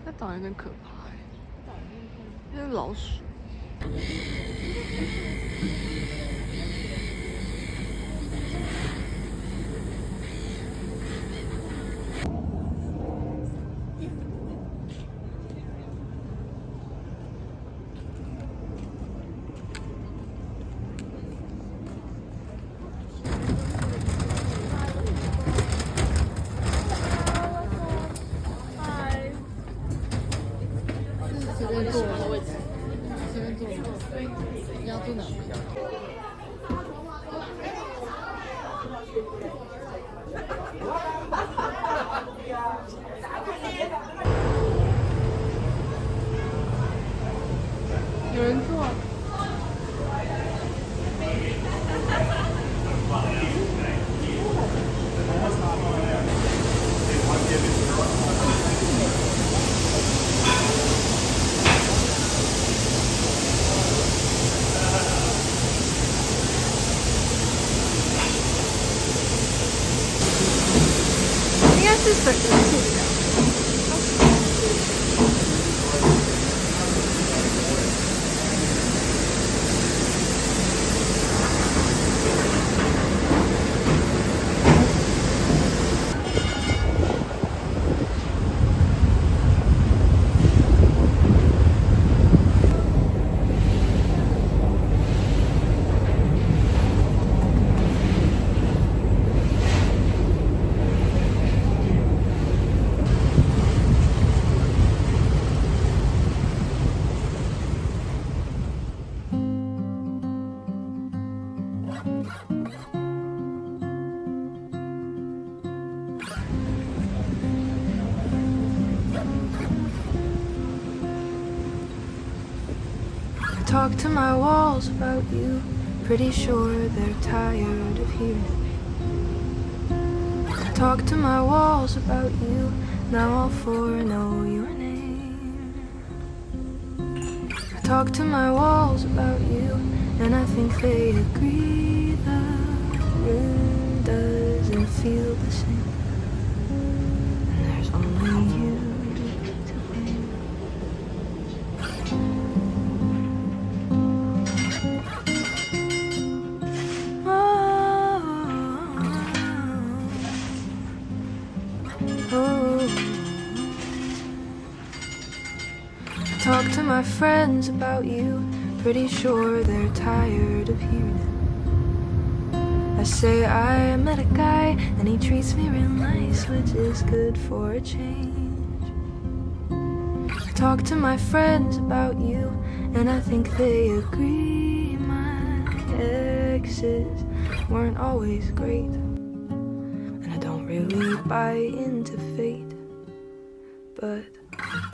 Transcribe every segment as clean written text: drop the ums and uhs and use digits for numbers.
那岛有点可怕哎，因为老鼠。随便坐的位置，随便坐。你要坐哪边？有人坐。应该是整个树的。Talk to my walls about you. Pretty sure they're tired of hearing. Talk to my walls about you. Now all four know your name. Talk to my walls about you, and I think they agree the room doesn't feel the same. And there's only you to blame. Talk to my friends about you. Pretty sure they're tired of hearing it. I say I met a guy and he treats me real nice, which is good for a change. Talk to my friends about you, and I think they agree. My exes weren't always great, and I don't really buy into fate. But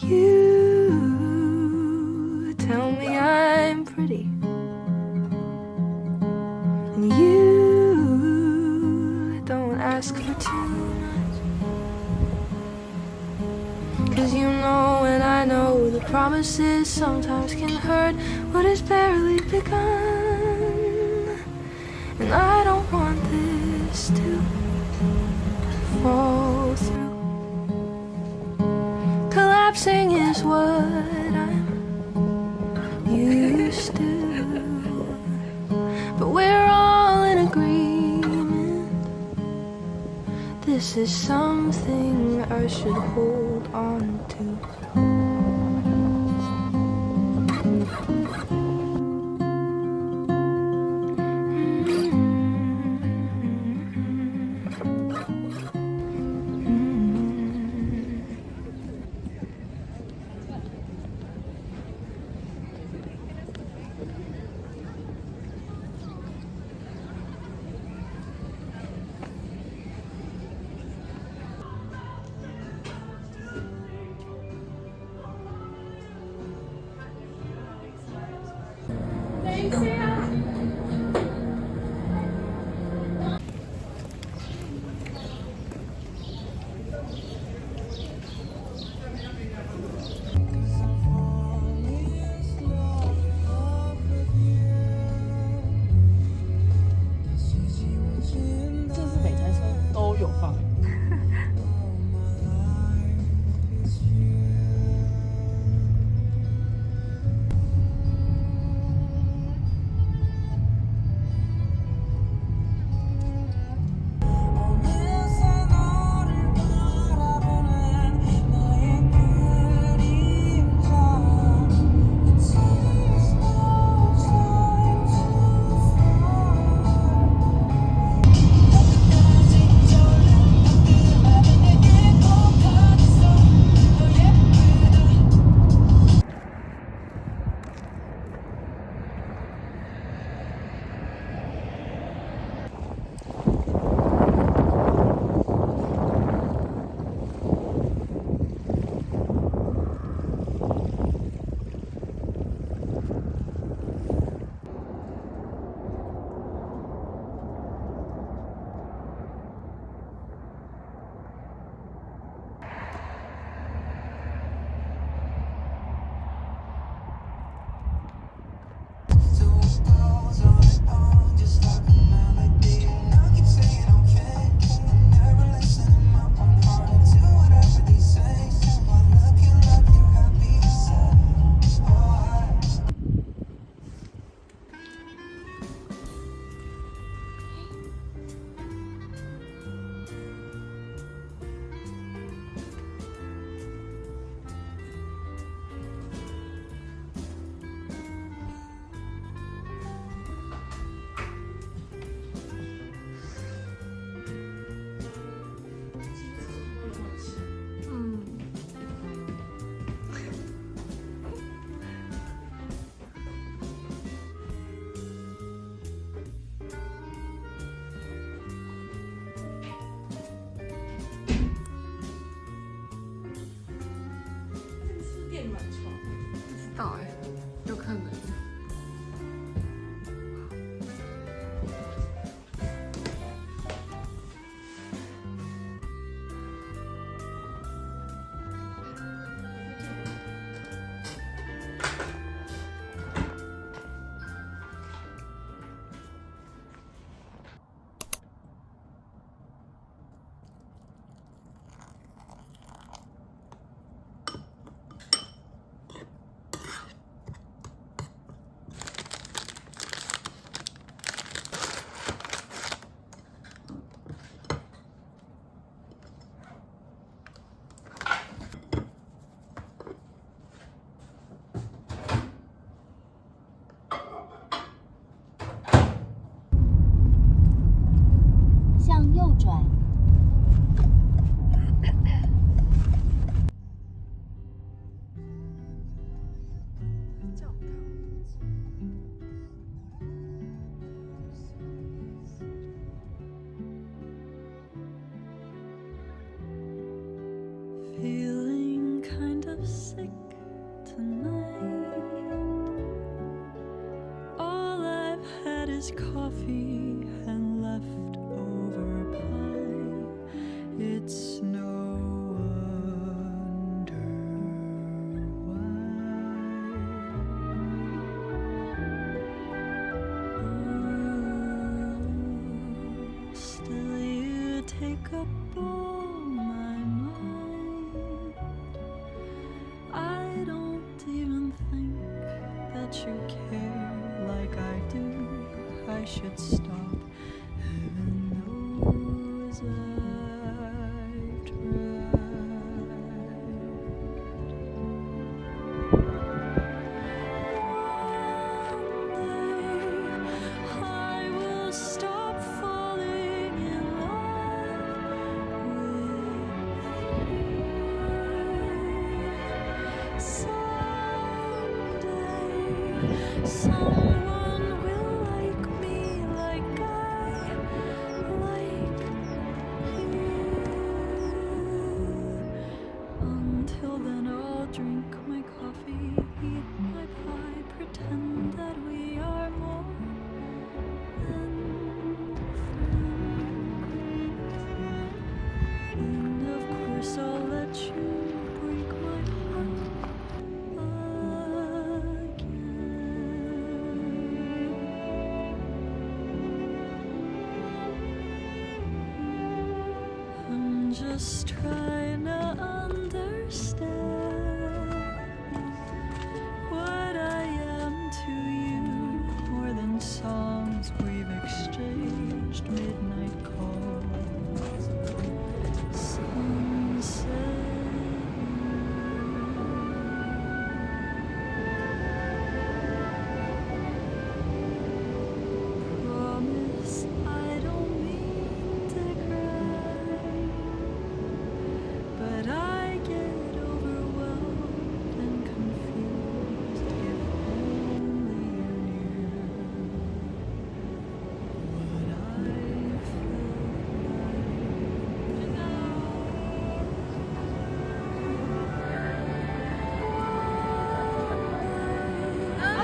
you tell me I'm pretty, and you don't ask for too much. 'Cause you know and I know the promises sometimes can hurt what is barely begun. And I don't want this to fall through. Collapsing is what I'm used to, but we're all in agreement. This is something I should hold on to. 这是每台车都有放。不知道哎，有可能。向右转。Feeling kind of sick tonight. All I've had is coffee and leftover pie. It's no wonder why. Ooh, still you take up all my mind. I don't even think that you care like I do. I should stop. Heaven knows I've tried. I will stop falling in love with you. Someday, someone will like me like I like you. Until then, I'll drink my coffee, eat my pie, pretend that we are just trying to understand what I am to you, more than songs we've exchanged, midnight calls, sunset. Promise I don't mean to cry, but I get overwhelmed and confused. If only you knew what I felt like.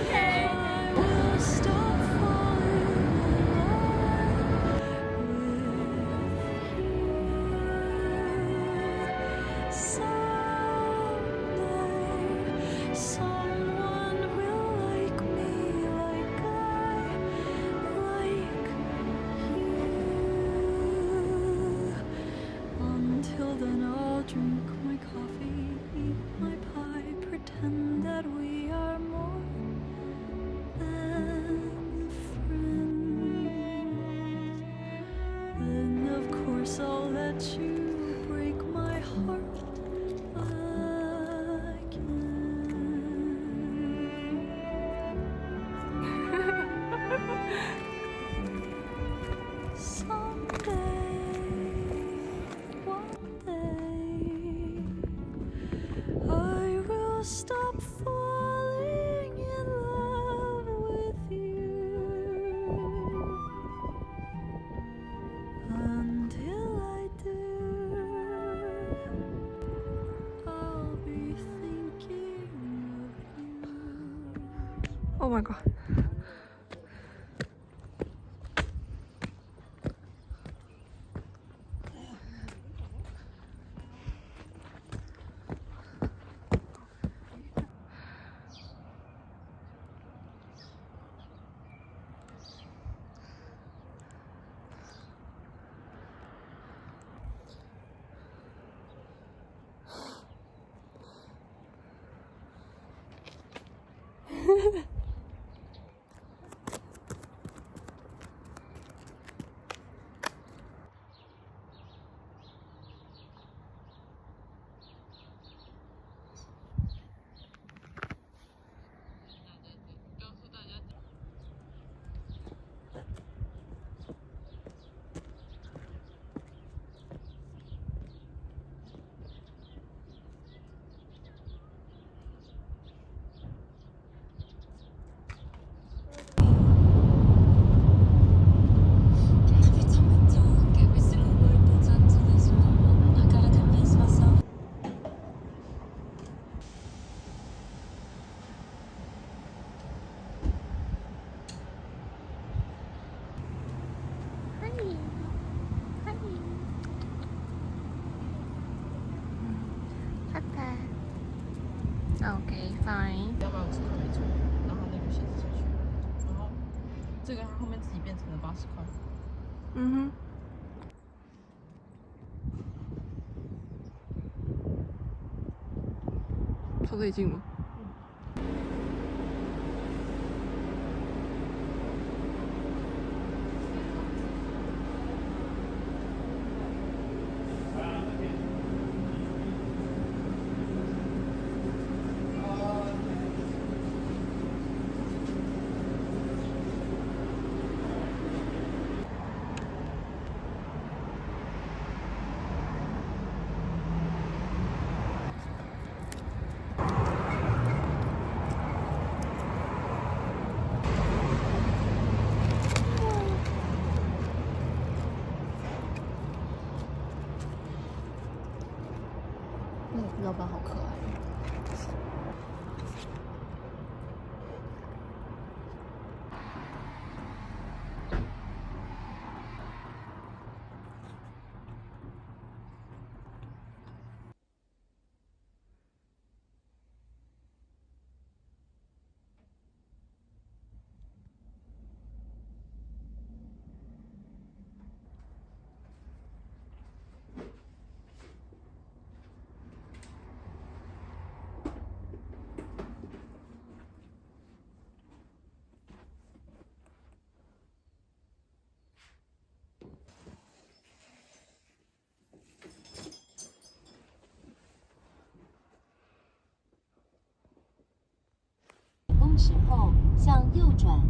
Okay. I will stop falling in love with you. Someday, someone will like me like I like you. Until then, I'll drink my coffee, eat my pie, pretend that we are more than friends. Then, of course, I'll let you break my heart again. Someday, one day, I will stop falling in love with you. Until I do, I'll be thinking of you. Oh my god. Every time I talk, every single word builds up to this moment. I gotta convince myself. Okay, fine. 250块没错，然后那个写字下去，然后这个它后面自己变成了80块。嗯哼，靠最近吗？时后向右转。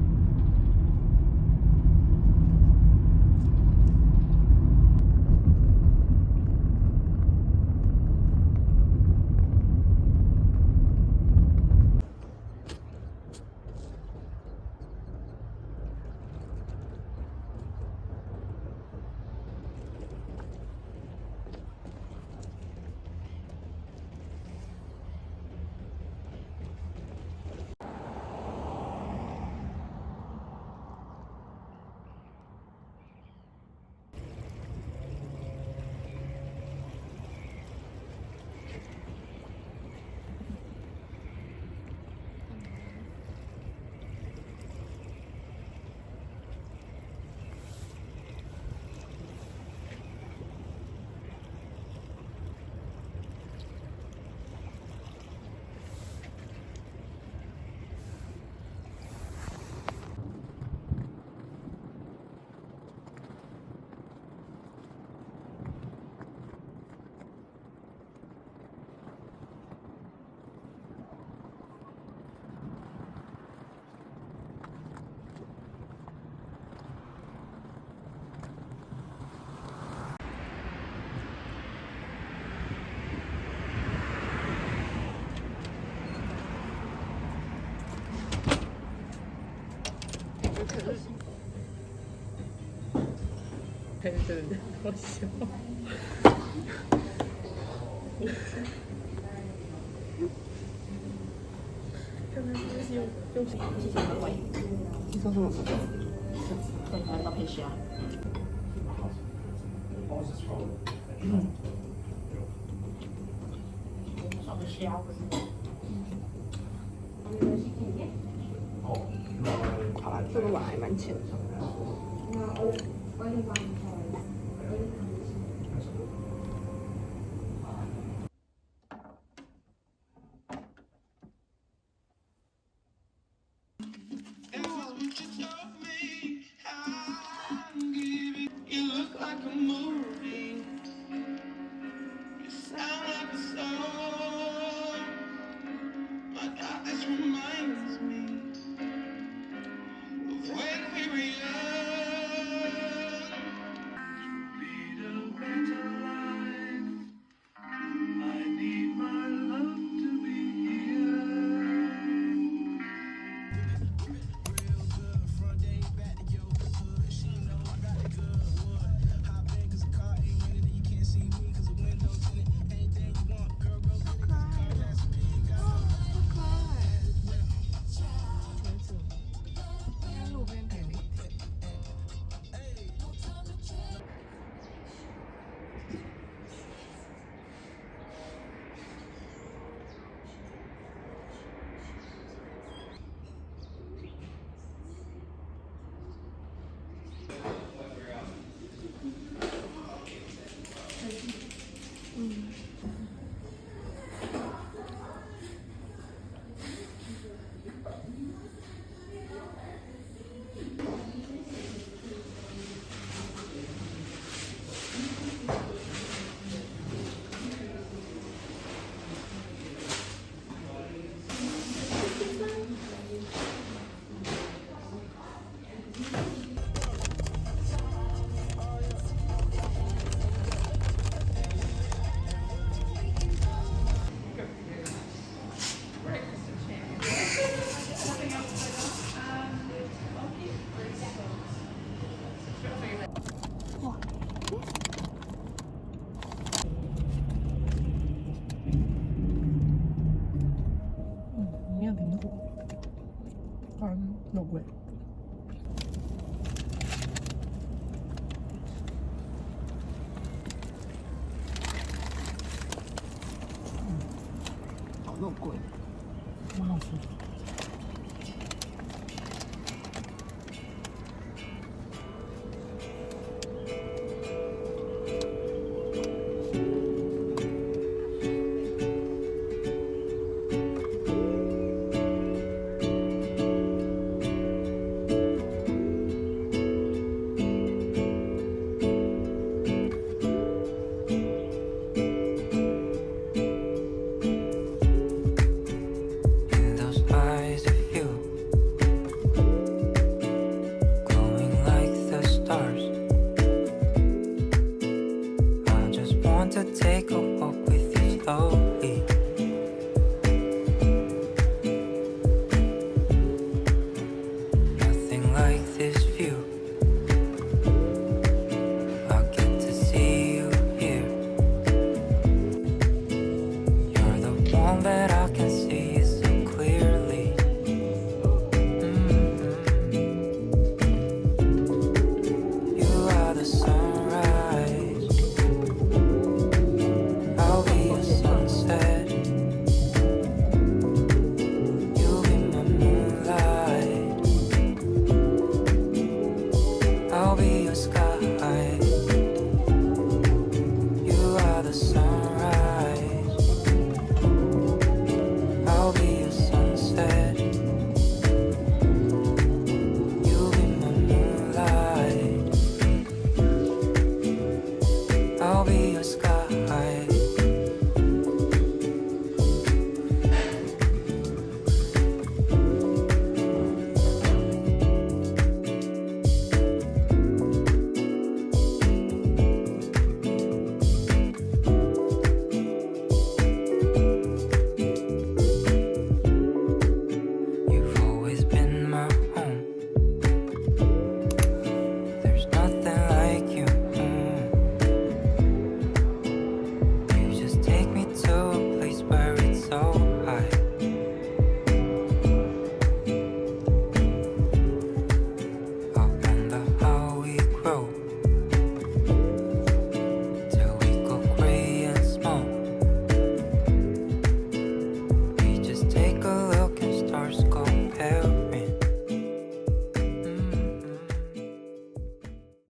对对对，好笑。刚刚是用谢谢各位。你说什么？对，来到配饰啊。少个削。好啦，这个碗还蛮浅的。肉桂。好肉桂，蛮好吃的。